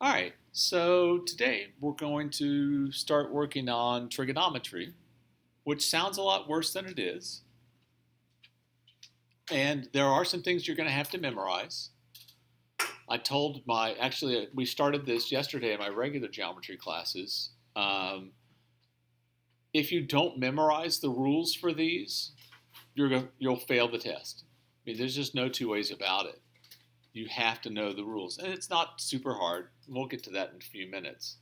All right, so today we're going to start working on trigonometry, which sounds a lot worse than it is. And there are some things you're going to have to memorize. We started this yesterday in my regular geometry classes. If you don't memorize the rules for these, you'll fail the test. I mean, there's just no two ways about it. You have to know the rules. And it's not super hard. We'll get to that in a few minutes.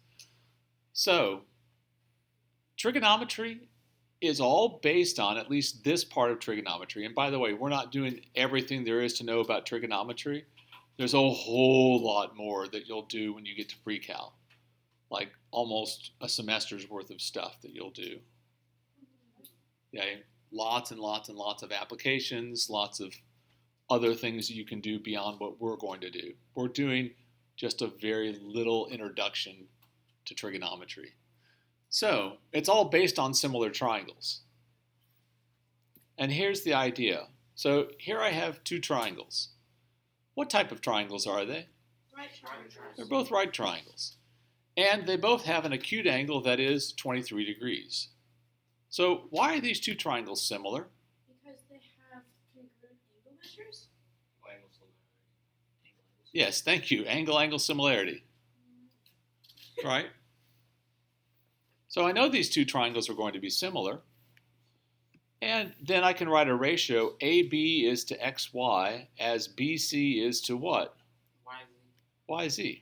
So, trigonometry is all based on at least this part of trigonometry. And by the way, we're not doing everything there is to know about trigonometry. There's a whole lot more that you'll do when you get to pre-cal, like almost a semester's worth of stuff that you'll do. Okay? Lots and lots and lots of applications, lots of other things you can do beyond what we're going to do. We're doing just a very little introduction to trigonometry. So it's all based on similar triangles. And here's the idea. So here I have two triangles. What type of triangles are they? Right triangles. They're both right triangles. And they both have an acute angle that is 23 degrees. So why are these two triangles similar? Because they have congruent angle measures. Yes, thank you. Angle similarity. Right? So I know these two triangles are going to be similar. And then I can write a ratio. AB is to XY as BC is to what? YZ.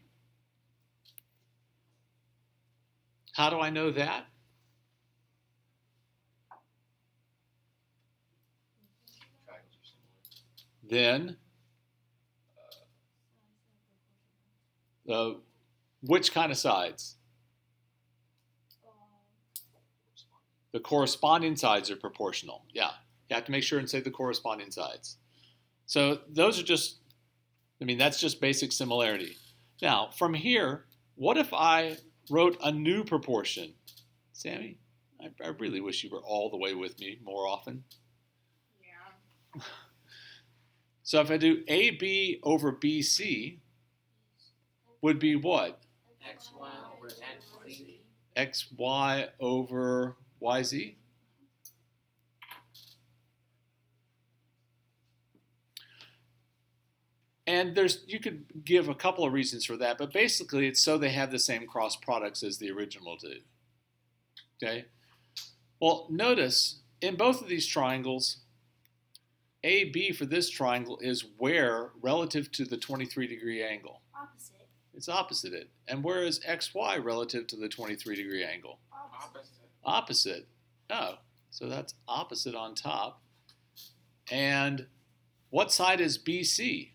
How do I know that? Then, which kind of sides? The corresponding sides are proportional. Yeah, you have to make sure and say the corresponding sides. So those are just, that's just basic similarity. Now, from here, what if I wrote a new proportion? Sammy, I really wish you were all the way with me more often. Yeah. So if I do AB over BC, would be what? XY over XZ. XY over YZ? And you could give a couple of reasons for that, but basically it's so they have the same cross products as the original do. Okay? Well, notice in both of these triangles, AB for this triangle is where relative to the 23 degree angle? Opposite. It's opposite it. And where is XY relative to the 23 degree angle? Opposite. Opposite. Oh, so that's opposite on top. And what side is BC?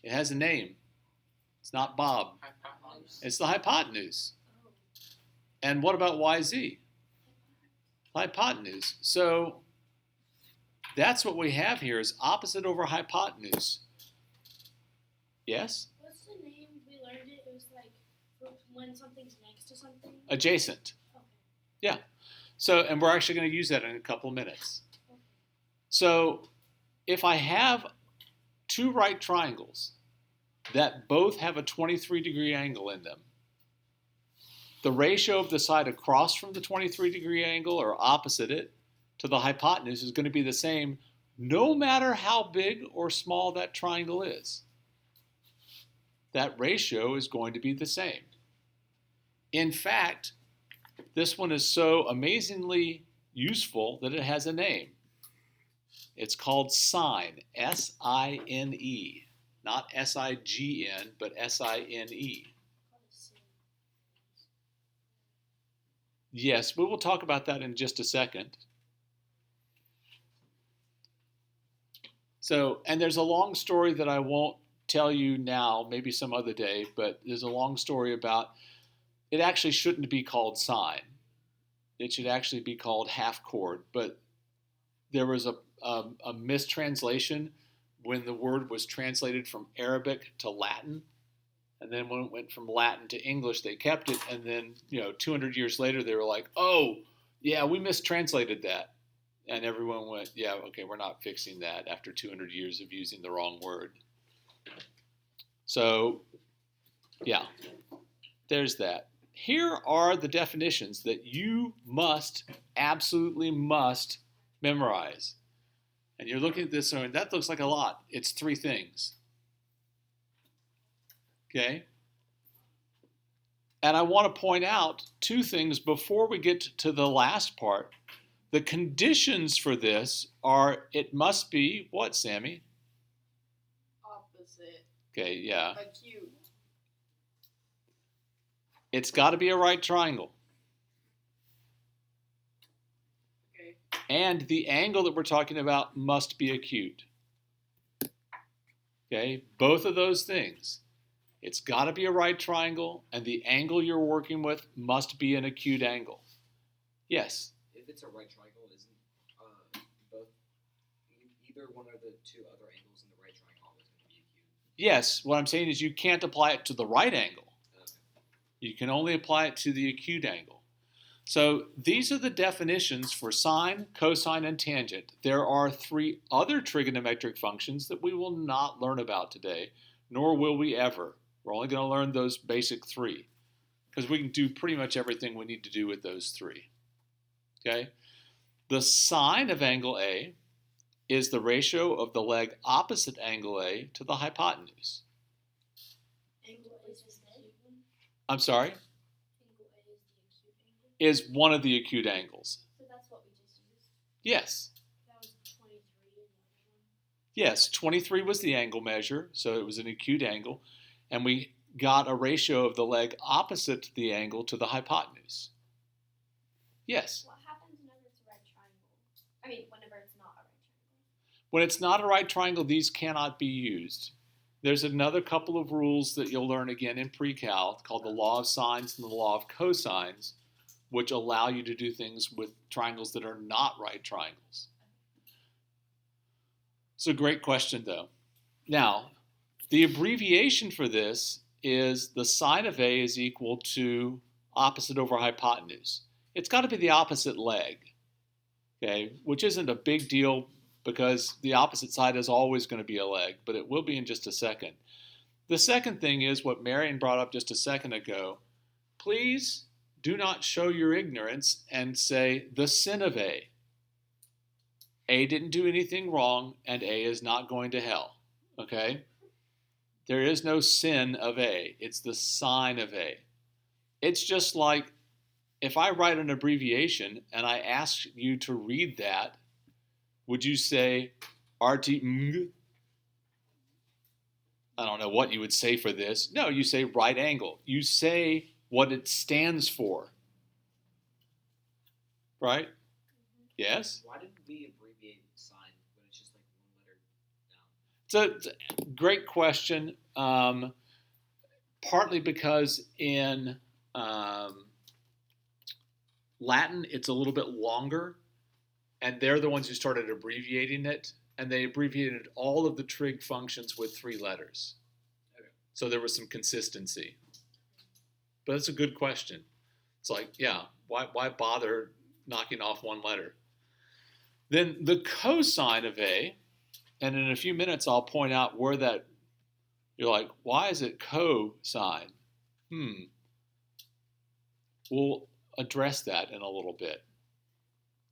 It has a name. It's not Bob. Hypotenuse. It's the hypotenuse. Oh. And what about YZ? Hypotenuse. So that's what we have here is opposite over hypotenuse. Yes? What's the name? We learned it. It was like when something's next to something. Adjacent. Okay. Yeah. So, and we're actually going to use that in a couple of minutes. Okay. So if I have two right triangles that both have a 23 degree angle in them, the ratio of the side across from the 23 degree angle or opposite it to the hypotenuse is going to be the same no matter how big or small that triangle is. That ratio is going to be the same. In fact, this one is so amazingly useful that it has a name. It's called sine, S-I-N-E, not S-I-G-N, but S-I-N-E. Yes, we will talk about that in just a second. So, and there's a long story that I won't tell you now, maybe some other day, but there's a long story about it actually shouldn't be called sine. It should actually be called half chord, but there was a mistranslation when the word was translated from Arabic to Latin. And then when it went from Latin to English, they kept it. And then, 200 years later, they were like, oh, yeah, we mistranslated that. And everyone went, yeah, okay, we're not fixing that after 200 years of using the wrong word. So, yeah, there's that. Here are the definitions that you absolutely must memorize. And you're looking at this and that looks like a lot. It's 3 things. Okay? And I want to point out 2 things before we get to the last part. The conditions for this are it must be what, Sammy? Opposite. Okay, yeah. Acute. It's got to be a right triangle. Okay. And the angle that we're talking about must be acute. Okay, both of those things. It's got to be a right triangle, and the angle you're working with must be an acute angle. Yes? If it's a right triangle, isn't both either one of the 2 other angles in the right triangle always going to be acute? Yes, what I'm saying is you can't apply it to the right angle. Okay. You can only apply it to the acute angle. So these are the definitions for sine, cosine, and tangent. There are 3 other trigonometric functions that we will not learn about today, nor will we ever. We're only going to learn those basic 3 because we can do pretty much everything we need to do with those 3. Okay? The sine of angle A is the ratio of the leg opposite angle A to the hypotenuse. Angle A is the acute one. I'm sorry? Angle A is the acute angle. Is one of the acute angles. So that's what we just used. Yes. That was 23 in the other one. Yes, 23 was the angle measure, so it was an acute angle. And we got a ratio of the leg opposite the angle to the hypotenuse. Yes. What happens whenever it's a right triangle? I mean, whenever it's not a right triangle. When it's not a right triangle, these cannot be used. There's another couple of rules that you'll learn again in pre-cal called the Law of Sines and the Law of Cosines, which allow you to do things with triangles that are not right triangles. It's a great question, though. Now, the abbreviation for this is the sine of A is equal to opposite over hypotenuse. It's got to be the opposite leg, okay, which isn't a big deal because the opposite side is always going to be a leg, but it will be in just a second. The second thing is what Marion brought up just a second ago. Please do not show your ignorance and say the sin of A. A didn't do anything wrong, and A is not going to hell, okay? There is no sin of A. It's the sine of A. It's just like if I write an abbreviation and I ask you to read that, would you say RT? I don't know what you would say for this. No, you say right angle. You say what it stands for. Right? Yes? Why did we abbreviate sine when it's just like 1 letter down? It's a great question. Partly because in Latin it's a little bit longer, and they're the ones who started abbreviating it, and they abbreviated all of the trig functions with 3 letters. Okay. So there was some consistency. But it's a good question. It's like, yeah, why bother knocking off 1 letter? Then the cosine of A, and in a few minutes I'll point out where that, you're like, why is it cosine? We'll address that in a little bit.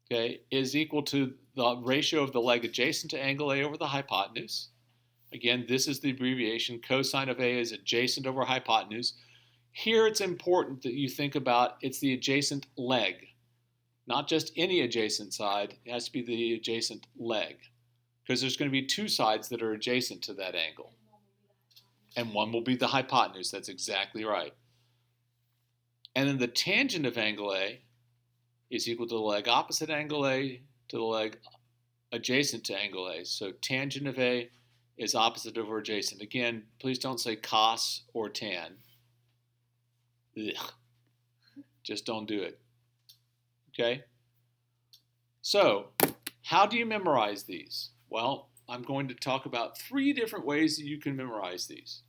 Okay, is equal to the ratio of the leg adjacent to angle A over the hypotenuse. Again, this is the abbreviation. Cosine of A is adjacent over hypotenuse. Here it's important that you think about it's the adjacent leg. Not just any adjacent side, it has to be the adjacent leg. Because there's going to be 2 sides that are adjacent to that angle. And one will be the hypotenuse. That's exactly right. And then the tangent of angle A is equal to the leg opposite angle A to the leg adjacent to angle A. So tangent of A is opposite over adjacent. Again, please don't say cos or tan. Ugh. Just don't do it. Okay? So, how do you memorize these? Well, I'm going to talk about 3 different ways that you can memorize these.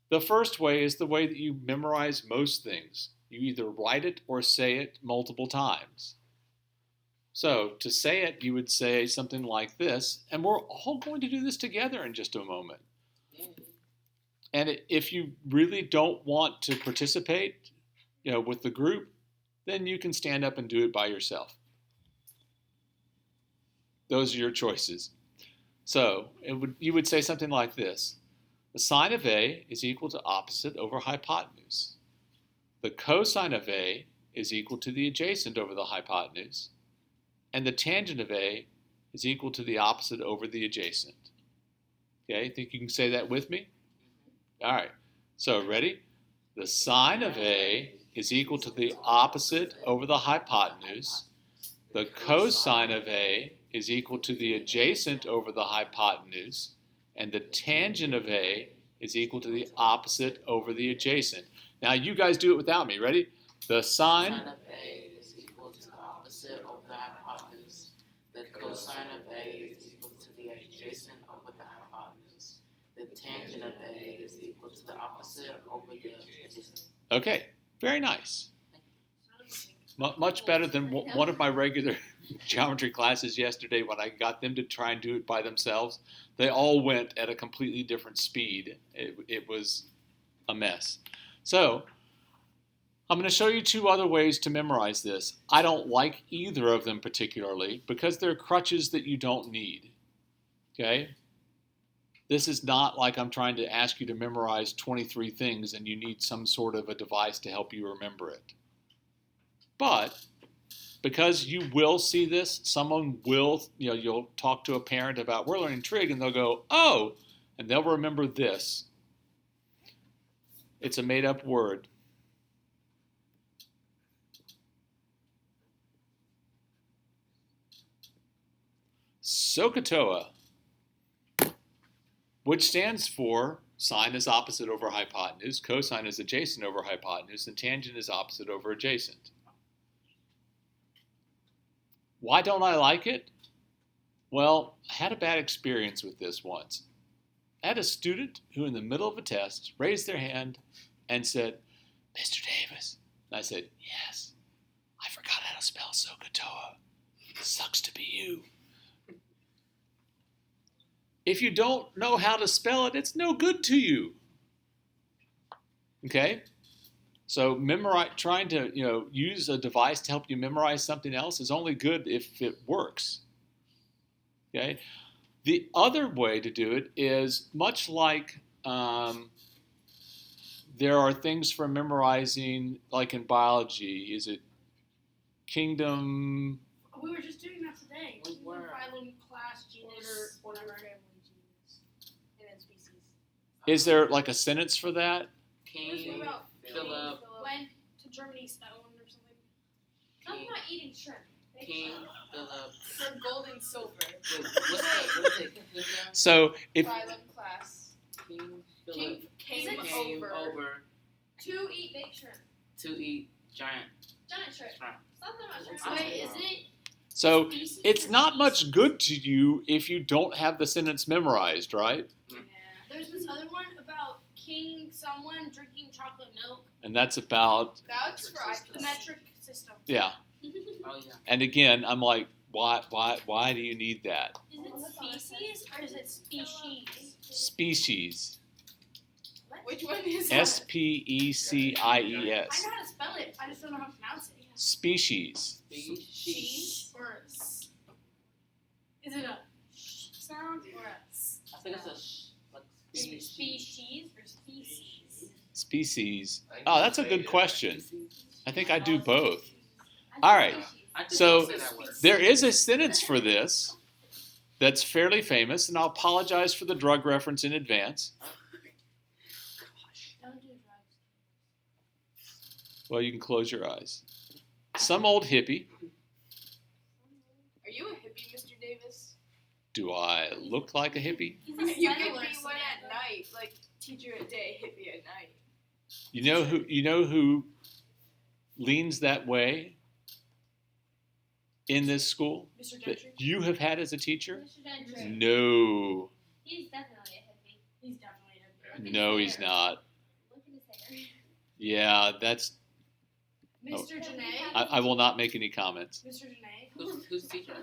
The first way is the way that you memorize most things. You either write it or say it multiple times. So, to say it, you would say something like this, and we're all going to do this together in just a moment. And if you really don't want to participate, with the group, then you can stand up and do it by yourself. Those are your choices. So you would say something like this. The sine of A is equal to opposite over hypotenuse. The cosine of A is equal to the adjacent over the hypotenuse. And the tangent of A is equal to the opposite over the adjacent. Okay, think you can say that with me? All right, so ready? The sine of A is equal to the opposite over the hypotenuse. The cosine of A is equal to the adjacent over the hypotenuse. And the tangent of A is equal to the opposite over the adjacent. Now you guys do it without me. Ready? The sine of A is equal to the opposite over the hypotenuse. The cosine of A is equal to the adjacent over the hypotenuse. The tangent of A is equal to the opposite over the adjacent. Okay, very nice. Much better than one of my regular geometry classes yesterday when I got them to try and do it by themselves. They all went at a completely different speed. It was a mess. So I'm going to show you two other ways to memorize this. I don't like either of them particularly because they're crutches that you don't need. Okay? This is not like I'm trying to ask you to memorize 23 things and you need some sort of a device to help you remember it. But because you will see this, someone will, you'll talk to a parent about, we're learning trig, and they'll go, oh, and they'll remember this. It's a made-up word. SOHCAHTOA, which stands for sine is opposite over hypotenuse, cosine is adjacent over hypotenuse, and tangent is opposite over adjacent. Why don't I like it? Well, I had a bad experience with this once. I had a student who in the middle of a test raised their hand and said, Mr. Davis. And I said, yes, I forgot how to spell SOHCAHTOA. Sucks to be you. If you don't know how to spell it, it's no good to you. Okay? So trying to use a device to help you memorize something else is only good if it works. Okay? The other way to do it is much like there are things for memorizing, like in biology. Is it kingdom? We were just doing that today. Phylum, class, genus, whatever. And then species. Is there like a sentence for that? King, Philip, went to Germany stone or something. I'm not eating shrimp. King, Philip. For gold and silver. Wait, what is it? So if Phylum class. King, Philip Came came over. over To eat big shrimp. to eat giant Shrimp. shrimp. Something about shrimp. Wait, is it? So species it's or not species? much good to you if you don't have the sentence memorized, right? Yeah. There's this other one about king someone drinking chocolate milk. And that's about, That's for The metric system. yeah. Oh yeah. And again, I'm like, why do you need that? Is it species or is it species? Species. Which one is SPECIES. I know how to spell it. I just don't know how to pronounce it. Species. She's. Or s. Is it a sh sound or a s? I think it's a like Species or species? Species. Oh, that's a good question. I think I do both. All right. I just So, don't say that word. There is a sentence for this that's fairly famous, and I'll apologize for the drug reference in advance. Don't do drugs. Well, you can close your eyes. Some old hippie. Are you a hippie, Mr. Davis? Do I look like a hippie? He's a You could settler, be one at Samantha. night, like teacher at day, hippie at night. You know who leans that way in this school Mr. that Gentry? you have had as a teacher? Mr. Gentry. No. He's definitely a hippie. He's definitely a hippie. No, he's not. Look at his hair. Yeah, that's. Mr. Janae? I will not make any comments. Mr. Janae? Who's the teacher?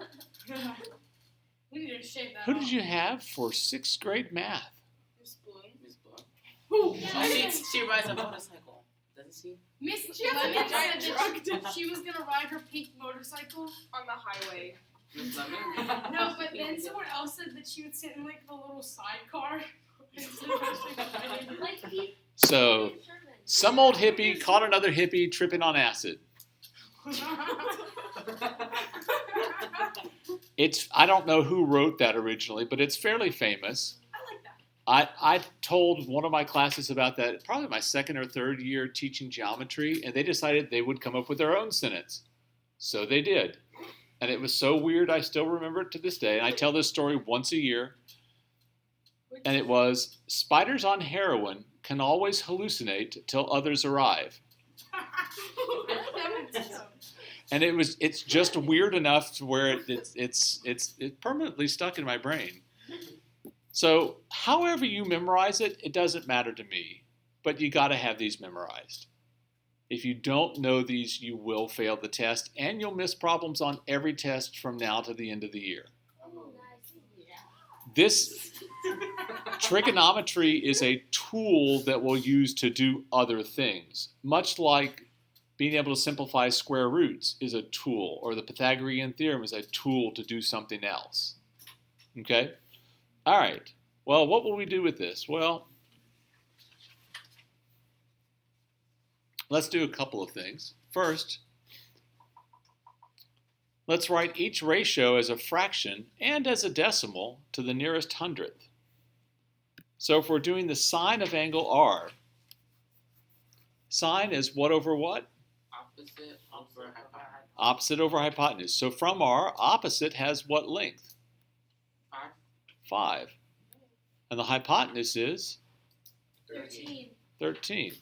We need to shave that Who off. did you have for 6th grade math? Miss Bloom. Miss Bloom. Who? She rides a motorcycle, doesn't she? Miss She has Lemon like a giant said truck that she was gonna ride her pink motorcycle. on the highway. Miss Lemon? No, but then someone else said that she would sit in like the little sidecar. So, some old hippie caught another hippie tripping on acid. I don't know who wrote that originally, but it's fairly famous. I like that. I told one of my classes about that, probably my second or third year teaching geometry, and they decided they would come up with their own sentence. So they did. And it was so weird, I still remember it to this day. And I tell this story once a year. And it was, spiders on heroin can always hallucinate till others arrive. And it's just weird enough to where it's permanently stuck in my brain. So however you memorize it, it doesn't matter to me. But you got to have these memorized. If you don't know these, you will fail the test, and you'll miss problems on every test from now to the end of the year. This trigonometry is a tool that we'll use to do other things, much like being able to simplify square roots is a tool, or the Pythagorean theorem is a tool to do something else. Okay? All right. Well, what will we do with this? Well, let's do a couple of things. First, let's write each ratio as a fraction and as a decimal to the nearest hundredth. So if we're doing the sine of angle R, sine is what over what? Opposite over hypotenuse. Opposite over hypotenuse. So from R, opposite has what length? 5. 5. And the hypotenuse is? 13. 13.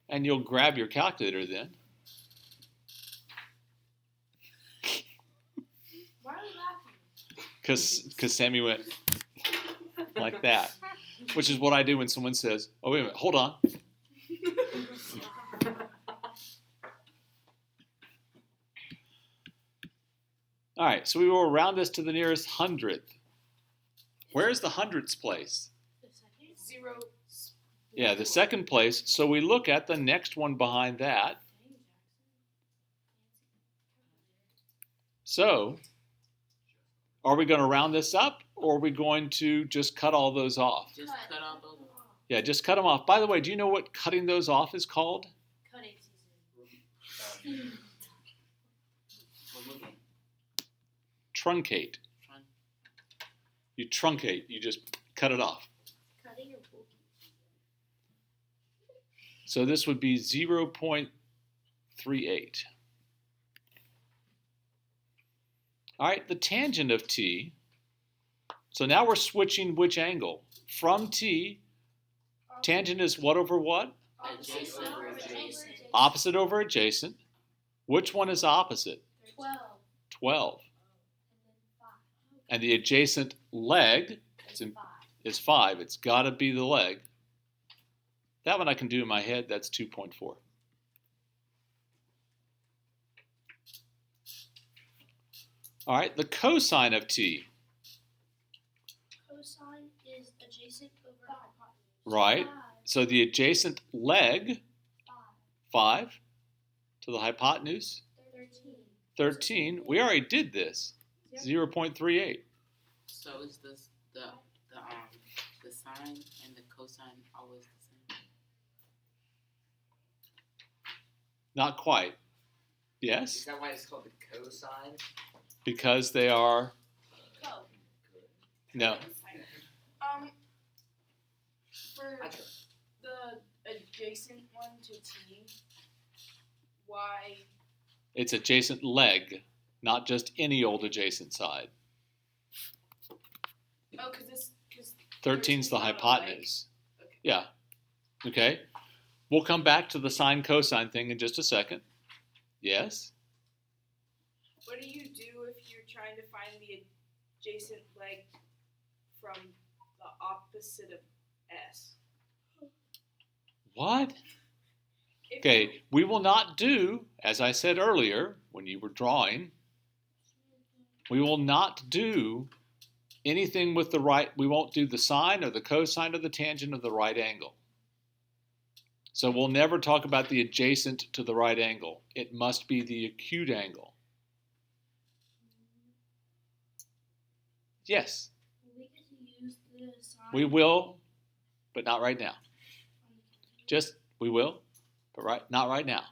And you'll grab your calculator then. Why are you laughing? Because Sammy went like that. Which is what I do when someone says, oh, wait a minute, hold on. All right, so we will round this to the nearest hundredth. Where is the hundredths place? 0. Yeah, the second place. So we look at the next one behind that. So, are we going to round this up, or are we going to just cut all those off? Just cut out those. Yeah, just cut them off. By the way, do you know what cutting those off is called? Cutting season. Removing. Truncate. You truncate. You just cut it off. Cutting or bulking? So this would be 0.38. All right, the tangent of t. So now we're switching which angle? From t, tangent is what over what? Adjacent over adjacent. Opposite over adjacent. Which one is opposite? 12. 12. And then 5. And the adjacent leg is 5. It's got to be the leg. That one I can do in my head. That's 2.4. All right, the cosine of t. Cosine is adjacent over hypotenuse. Right. So the adjacent leg, 5, to the hypotenuse, 13. We already did this, 0.38. So is this the sine and the cosine always the same? Not quite. Yes, Is that why it's called the cosine? because they are, no, For the adjacent one to T, why? it's adjacent leg, not just any old adjacent side. Oh, because 13's the not a leg. hypotenuse. Okay. Yeah. Okay. We'll come back to the sine cosine thing in just a second. Yes? What do you do if you're trying to find the adjacent leg from the opposite of S? What? If Okay, we will not do, as I said earlier when you were drawing, we will not do anything with the right, we won't do the sine or the cosine or the tangent of the right angle. So we'll never talk about the adjacent to the right angle. It must be the acute angle. Yes, We get to use the sign. we will, but not right now. Just, we will, but not right now.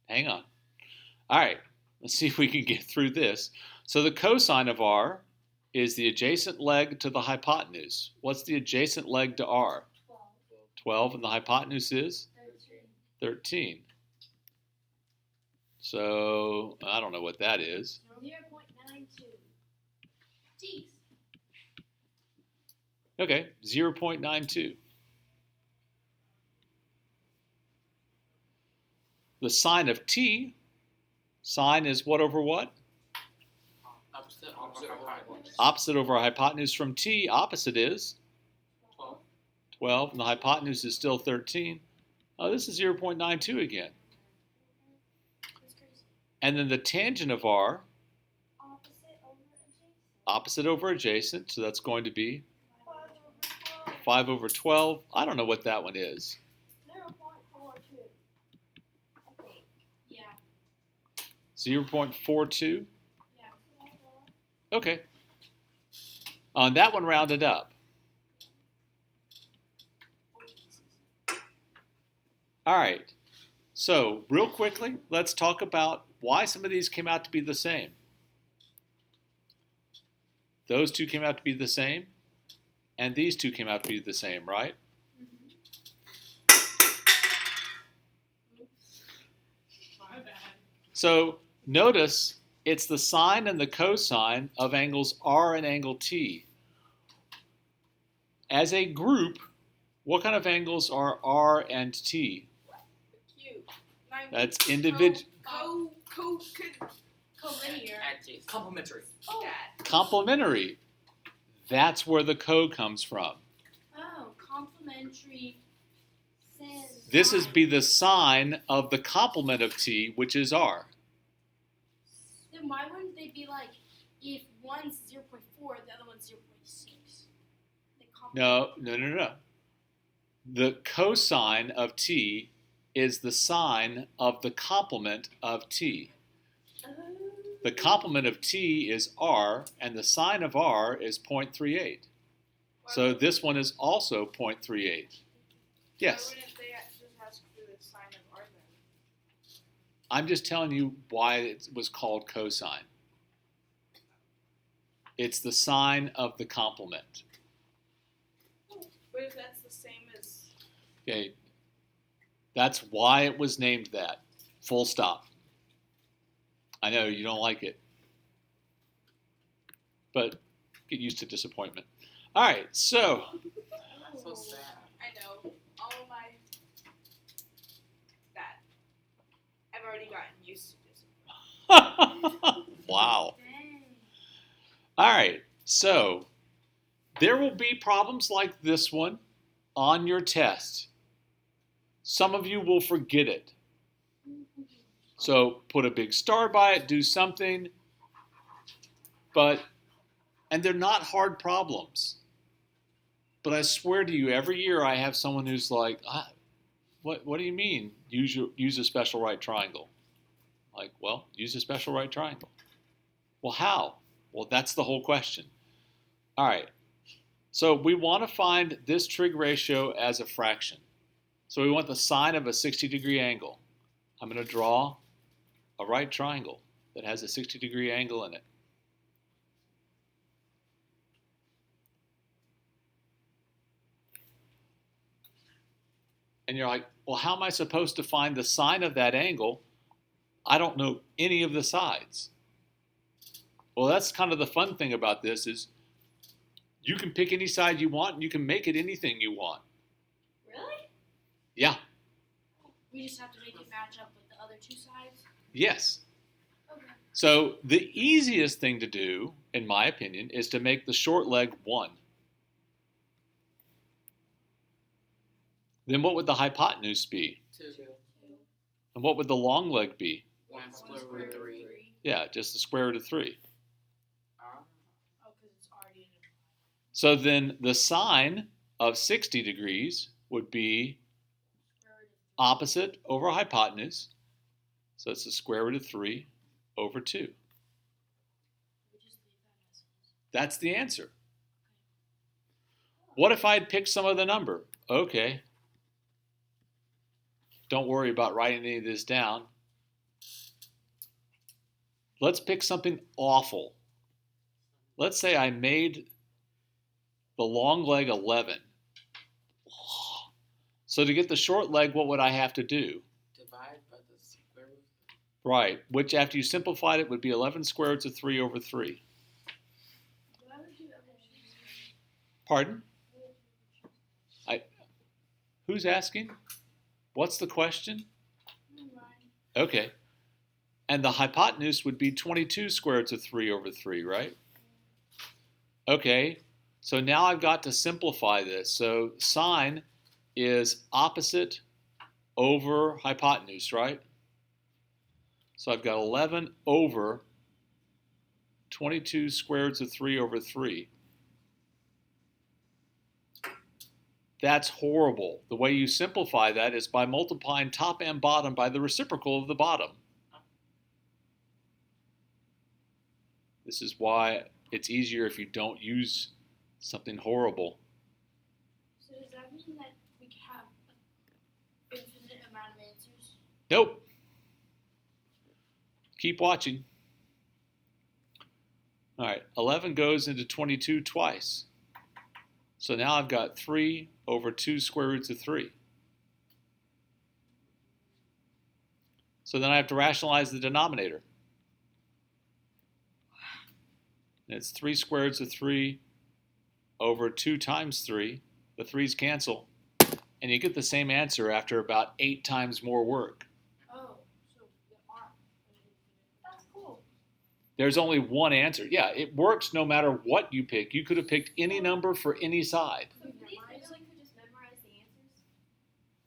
Hang on. All right, let's see if we can get through this. So the cosine of r is the adjacent leg to the hypotenuse. What's the adjacent leg to r? 12, and the hypotenuse is? 13. So, I don't know what that is. 0.92. Jeez. Okay, 0.92. The sine of t, sine is what over what? Opposite over hypotenuse. Opposite over hypotenuse from t, opposite is? 12. 12, and the hypotenuse is still 13. Oh, this is 0.92 again. That's crazy. And then the tangent of r, Opposite over adjacent. opposite over adjacent, so that's going to be 5/12. 5 over 12. I don't know what that one is. 0.42. I think. Yeah. 0.42. Yeah. Okay. That one rounded up. All right. So, real quickly, let's talk about why some of these came out to be the same. Those two came out to be the same, and these two came out to be the same, right? My bad. So, notice it's the sine and the cosine of angles r and angle t. As a group, what kind of angles are r and t? Cute. That's individual. Collinear. Adjacent. Complementary. Oh. Complementary. That's where the co comes from. Oh, complementary. This is be the sine of the complement of t, which is r. Then why wouldn't they be like, if one's 0.4, the other one's 0.6? They complement. No. The cosine of t is the sine of the complement of t. The complement of t is r, and the sine of r is 0.38. So this one is also 0.38. Yes. Why wouldn't they just ask for the sign of r then? I'm just telling you why it was called cosine. It's the sine of the complement. What if that's the same as? Okay. That's why it was named that. Full stop. I know you don't like it, but get used to disappointment. All right, so So sad. I know. All of my that. I've already gotten used to this. wow. Dang. All right, so there will be problems like this one on your test. Some of you will forget it. So put a big star by it, do something. And they're not hard problems. But I swear to you, every year I have someone who's like, what do you mean, use a special right triangle? Like, well, use a special right triangle. Well, how? Well, that's the whole question. All right. So we want to find this trig ratio as a fraction. So we want the sine of a 60-degree angle. I'm going to draw a right triangle that has a 60-degree angle in it. And you're like, well, how am I supposed to find the sine of that angle? I don't know any of the sides. Well, that's kind of the fun thing about this is you can pick any side you want and you can make it anything you want. Really? Yeah. We just have to make it match up with the other two sides? Yes. Okay. So the easiest thing to do, in my opinion, is to make the short leg 1. Then what would the hypotenuse be? 2. And what would the long leg be? 1 square root of 3. Yeah, just the square root of 3. Oh, because it's already So then the sine of 60 degrees would be opposite over hypotenuse. So it's the square root of 3 over 2. That's the answer. What if I had picked some other number? Okay. Don't worry about writing any of this down. Let's pick something awful. Let's say I made the long leg 11. So to get the short leg, what would I have to do? Divide by the square root. Right, which after you simplified it would be 11 square roots of 3 over 3. Pardon? Who's asking? What's the question? Okay. And the hypotenuse would be 22 square roots of 3 over 3, right? Okay, so now I've got to simplify this. So sine is opposite over hypotenuse, right? So I've got 11 over 22 square roots of 3 over 3. That's horrible. The way you simplify that is by multiplying top and bottom by the reciprocal of the bottom. This is why it's easier if you don't use something horrible. So does that mean that we could have an infinite amount of answers? Nope. Keep watching. All right, 11 goes into 22 twice. So now I've got 3 over 2 square roots of 3. So then I have to rationalize the denominator. And it's 3 square roots of 3 over 2 times 3. The 3's cancel. And you get the same answer after about 8 times more work. Oh, so there are. That's cool. There's only one answer. Yeah, it works no matter what you pick. You could have picked any number for any side. So these literally could just memorize the answers?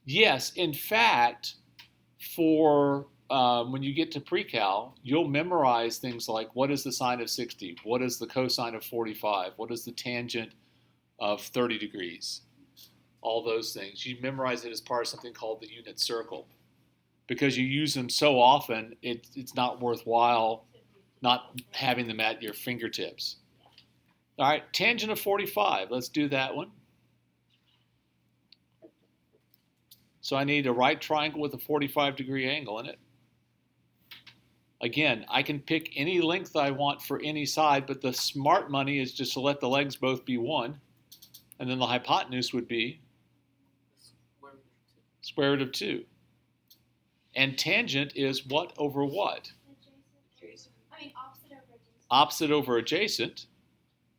Yes, in fact, for when you get to pre-cal, you'll memorize things like what is the sine of 60? What is the cosine of 45? What is the tangent of 30 degrees? All those things. You memorize it as part of something called the unit circle. Because you use them so often, it's not worthwhile not having them at your fingertips. All right, tangent of 45. Let's do that one. So I need a right triangle with a 45-degree angle in it. Again, I can pick any length I want for any side, but the smart money is just to let the legs both be 1. And then the hypotenuse would be square root of 2. And tangent is what over what? Adjacent. I mean, opposite over adjacent. Opposite over adjacent.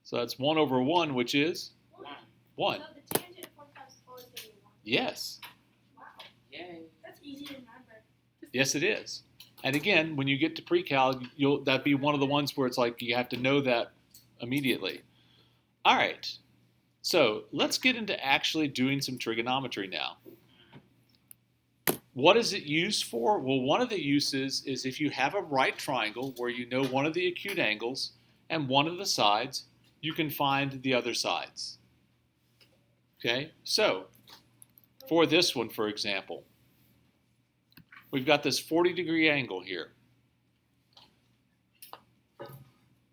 So that's 1 over 1, which is 1. So the tangent of 45 is always going to be 1. Yes. Wow. Yay. That's easy to remember. Yes, it is. And again, when you get to pre-cal, that'd be one of the ones where it's like you have to know that immediately. All right. So let's get into actually doing some trigonometry now. What is it used for? Well, one of the uses is if you have a right triangle where you know one of the acute angles and one of the sides, you can find the other sides. Okay, so for this one, for example, we've got this 40-degree angle here.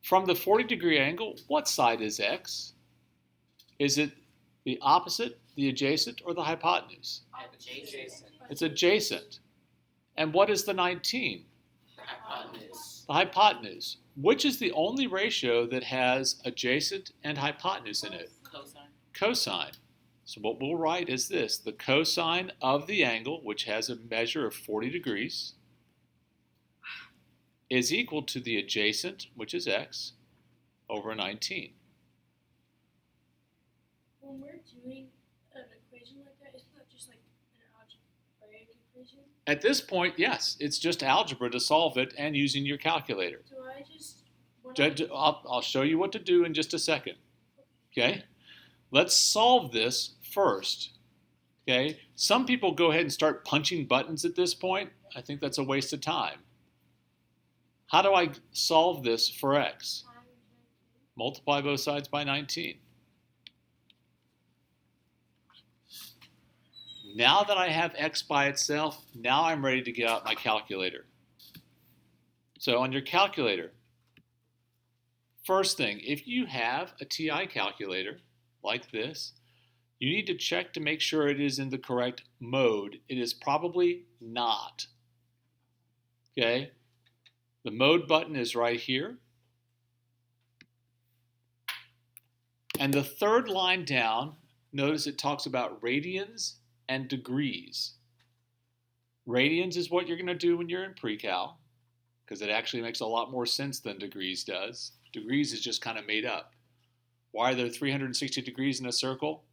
From the 40-degree angle, what side is x? Is it the opposite, the adjacent, or the hypotenuse? Adjacent. It's adjacent. And what is the 19? Hypotenuse. The hypotenuse. Which is the only ratio that has adjacent and hypotenuse in it? Cosine. Cosine. So what we'll write is this. The cosine of the angle, which has a measure of 40 degrees, is equal to the adjacent, which is x, over 19. When we're doing an equation like that, isn't that just like an algebraic equation? At this point, yes, it's just algebra to solve it and using your calculator. So I just... I'll show you what to do in just a second. Okay? Let's solve this first. Okay? Some people go ahead and start punching buttons at this point. I think that's a waste of time. How do I solve this for x? Multiply both sides by 19. Now that I have x by itself, now I'm ready to get out my calculator. So on your calculator, first thing, if you have a TI calculator like this, you need to check to make sure it is in the correct mode. It is probably not. Okay? The mode button is right here. And the third line down, notice it talks about radians and degrees. Radians is what you're going to do when you're in pre-cal, because it actually makes a lot more sense than degrees does. Degrees is just kind of made up. Why are there 360 degrees in a circle?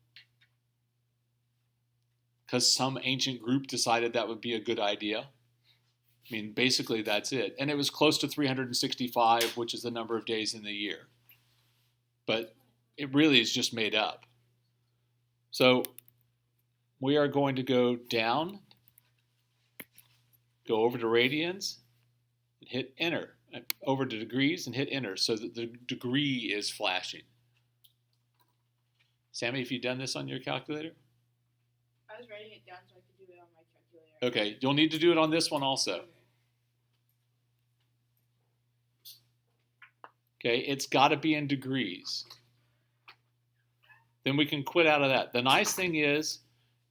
Because some ancient group decided that would be a good idea. I mean, basically that's it. And it was close to 365, which is the number of days in the year. But it really is just made up. So we are going to go down, go over to radians, and hit enter. Over to degrees and hit enter so that the degree is flashing. Sammy, have you done this on your calculator? I was writing it down so I could do it on my calculator. Okay, you'll need to do it on this one also. Okay, it's got to be in degrees. Then we can quit out of that. The nice thing is,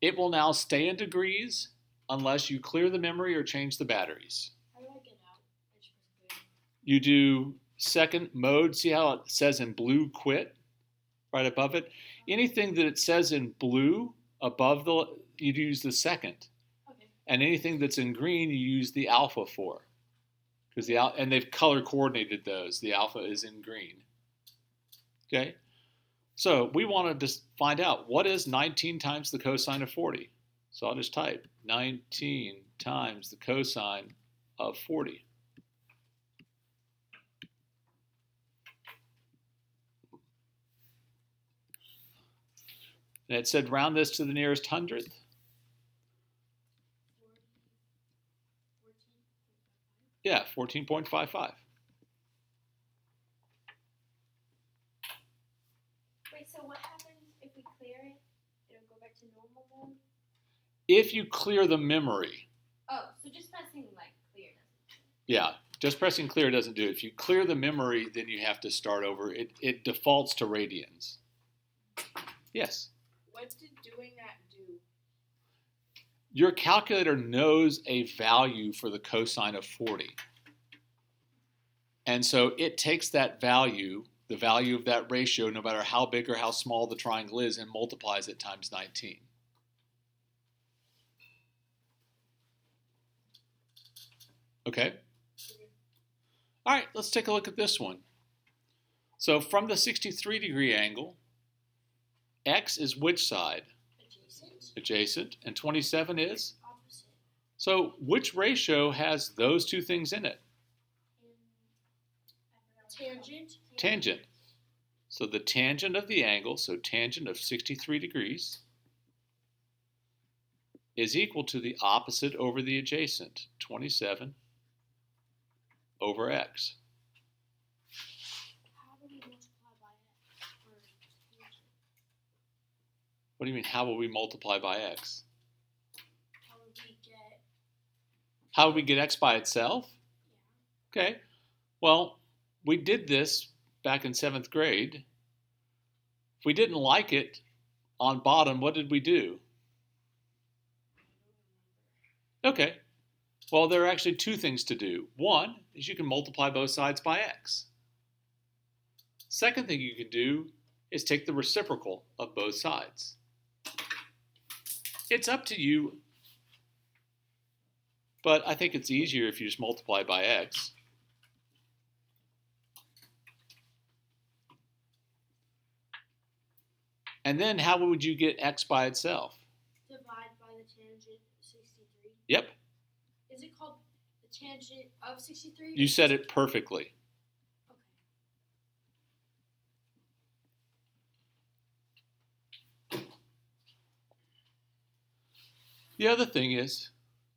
it will now stay in degrees unless you clear the memory or change the batteries. How do I get out? You do second mode. See how it says in blue quit right above it? Anything that it says in blue above you use the second. Okay. And anything that's in green, you use the alpha for. And they've color coordinated those. The alpha is in green. Okay? So we want to just find out what is 19 times the cosine of 40. So I'll just type 19 times the cosine of 40. And it said round this to the nearest hundredth. Yeah, 14.55. Wait, so what happens if we clear it? It'll go back to normal mode? If you clear the memory. Oh, so just pressing like clear doesn't. Yeah, just pressing clear doesn't do it. If you clear the memory, then you have to start over. It defaults to radians. Yes? What did doing that do? Your calculator knows a value for the cosine of 40. And so it takes that value, the value of that ratio, no matter how big or how small the triangle is, and multiplies it times 19. Okay? All right, let's take a look at this one. So from the 63-degree angle, x is which side? Adjacent. And 27 is? Opposite. So which ratio has those two things in it? Tangent. Tangent. So the tangent of the angle, so tangent of 63 degrees, is equal to the opposite over the adjacent, 27 over x. How do we multiply by x for tangent? What do you mean, how will we multiply by x? How would we get? How would we get x by itself? Yeah. Okay, well, we did this back in 7th grade. If we didn't like it on bottom, what did we do? Okay, well, there are actually two things to do. One is you can multiply both sides by x. Second thing you can do is take the reciprocal of both sides. It's up to you, but I think it's easier if you just multiply by x. And then how would you get x by itself? Divide by the tangent of 63. Yep, Is it called the tangent of 63? you said it perfectly. Okay. The other thing is,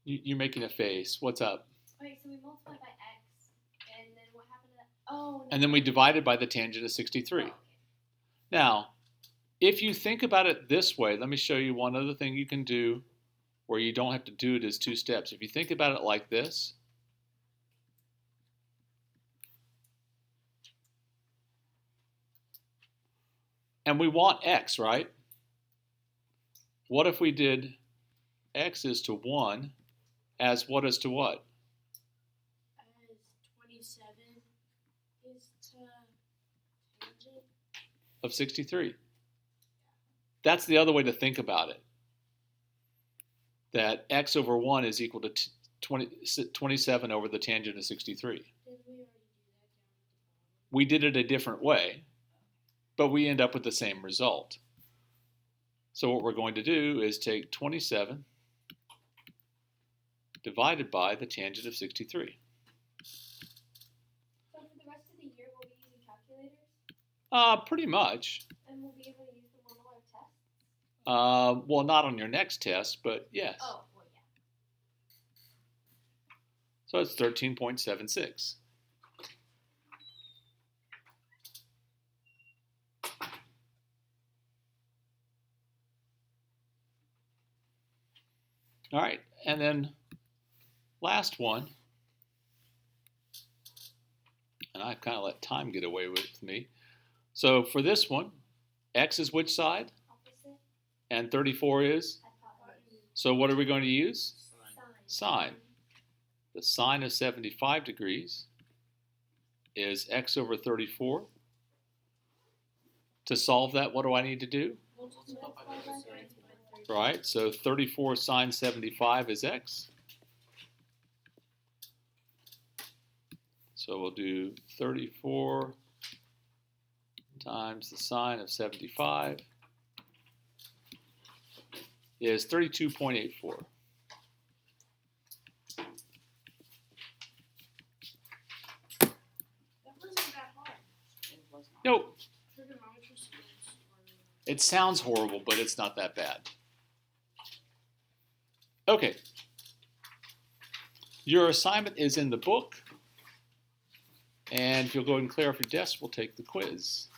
you're making a face. What's up? Wait, so we multiply by x, and then what happened to that? Oh, no. And then we divided by the tangent of 63. Oh, okay. Now, if you think about it this way, let me show you one other thing you can do where you don't have to do it as 2 steps. If you think about it like this, and we want x, right? What if we did x is to 1 as what is to what? As 27 is to tangent. Of 63. That's the other way to think about it. That x over 1 is equal to 27 over the tangent of 63. Did we already do that down at the bottom? We did it a different way, but we end up with the same result. So what we're going to do is take 27 divided by the tangent of 63. So for the rest of the year, we'll be using calculators, Pretty much. and we'll be able to use them on all our tests. Well, not on your next test, but yes. Oh, well, yeah. So it's 13.76. All right, and then last one, and I've kind of let time get away with me. So for this one, x is which side? Opposite, And 34 is? hypotenuse, So what are we going to use? sine. Sine. The sine of 75 degrees is x over 34. To solve that, what do I need to do? Multiply by the sine. Right, so 34 sine 75 is x. So we'll do 34 times the sine of 75 is 32.84. That wasn't that hard. It was not. Nope, Trigonometry students are. it sounds horrible, but it's not that bad. Okay. Your assignment is in the book. And if you'll go ahead and clear off your desk, we'll take the quiz.